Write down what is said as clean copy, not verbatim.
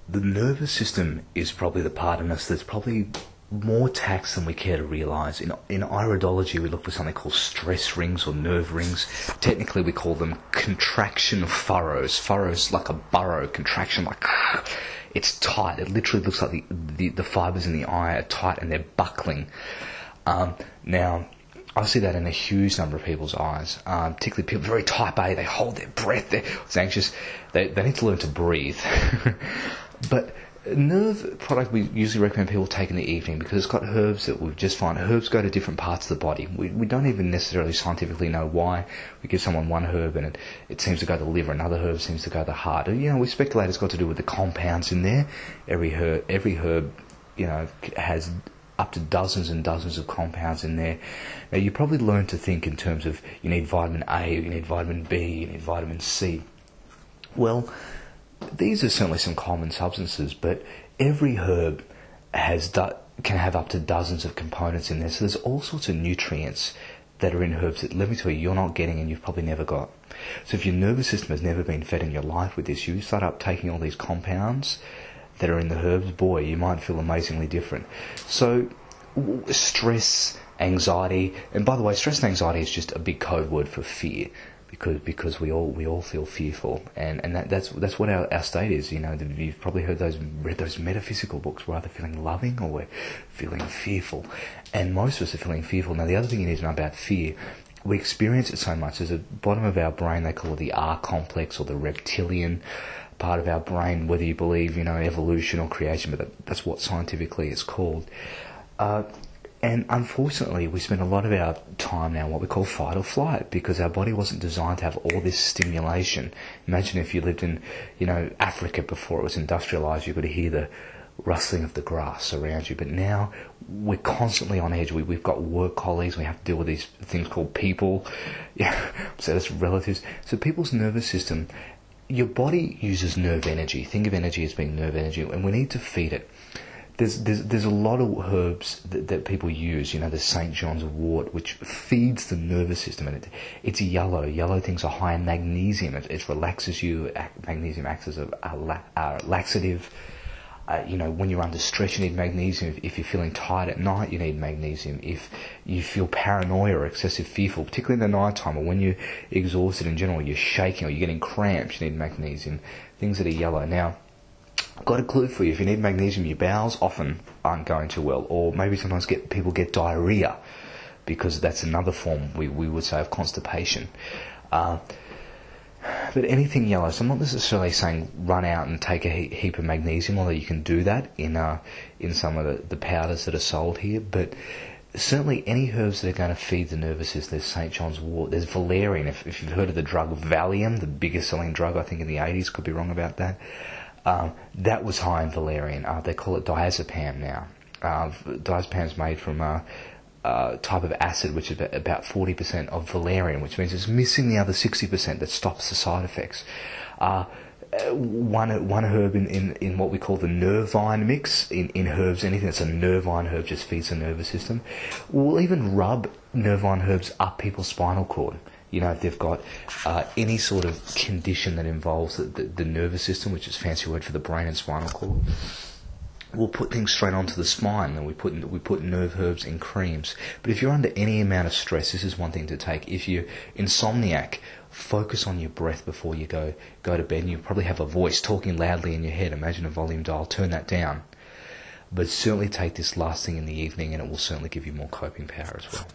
The nervous system is probably the part in us that's probably more taxed than we care to realise. In iridology, we look for something called stress rings or nerve rings. Technically, we call them contraction furrows. Furrows like a burrow, contraction like it's tight. It literally looks like the fibres in the eye are tight and they're buckling. Now, I see that in a huge number of people's eyes, particularly people very type A. They hold their breath. They're anxious. They need to learn to breathe. But nerve product we usually recommend people take in the evening because it's got herbs that we've just found. Herbs go to different parts of the body. We don't even necessarily scientifically know why. We give someone one herb and it seems to go to the liver, another herb seems to go to the heart. And, we speculate it's got to do with the compounds in there. Every herb, has up to dozens and dozens of compounds in there. Now, you probably learn to think in terms of you need vitamin A, you need vitamin B, you need vitamin C. Well, these are certainly some common substances, but every herb can have up to dozens of components in there. So there's all sorts of nutrients that are in herbs that, let me tell you, you're not getting and you've probably never got. So if your nervous system has never been fed in your life with this, you start up taking all these compounds that are in the herbs, boy, you might feel amazingly different. So stress, anxiety, and by the way, stress and anxiety is just a big code word for fear. Because we all feel fearful, and that's what our state is. You've probably read those metaphysical books. We're either feeling loving or we're feeling fearful, and most of us are feeling fearful. Now, the other thing you need to know about fear, we experience it so much. There's a bottom of our brain they call it the R complex or the reptilian part of our brain. Whether you believe evolution or creation, but that's what scientifically it's called. And unfortunately, we spend a lot of our time now in what we call fight or flight because our body wasn't designed to have all this stimulation. Imagine if you lived in, Africa before it was industrialised, you could hear the rustling of the grass around you. But now we're constantly on edge. We've got work colleagues. We have to deal with these things called people. So that's relatives. So people's nervous system, your body uses nerve energy. Think of energy as being nerve energy, and we need to feed it. There's a lot of herbs that people use. There's St. John's wort, which feeds the nervous system, and it's yellow. Yellow things are high in magnesium. It relaxes you. Magnesium acts as a laxative. When you're under stress, you need magnesium. If you're feeling tired at night, you need magnesium. If you feel paranoia or excessive fearful, particularly in the night time, or when you're exhausted in general, you're shaking or you're getting cramps, you need magnesium. Things that are yellow. Now, I've got a clue for you. If you need magnesium, your bowels often aren't going too well, or maybe sometimes people get diarrhea, because that's another form we would say of constipation. But anything yellow, so I'm not necessarily saying run out and take a heap of magnesium, although you can do that in some of the powders that are sold here. But certainly any herbs that are going to feed the nervous system, there's St. John's wort, there's valerian. If you've heard of the drug Valium, the biggest selling drug I think in the 80s, could be wrong about that. That was high in valerian. They call it diazepam now. Diazepam is made from a type of acid which is about 40% of valerian, which means it's missing the other 60% that stops the side effects. One herb in what we call the nervine mix, in herbs, anything that's a nervine herb just feeds the nervous system. We'll even rub nervine herbs up people's spinal cord. If they've got any sort of condition that involves the nervous system, which is a fancy word for the brain and spinal cord, we'll put things straight onto the spine, and we put nerve herbs in creams. But if you're under any amount of stress, this is one thing to take. If you're insomniac, focus on your breath before you go to bed. And you probably have a voice talking loudly in your head. Imagine a volume dial. Turn that down. But certainly take this last thing in the evening, and it will certainly give you more coping power as well.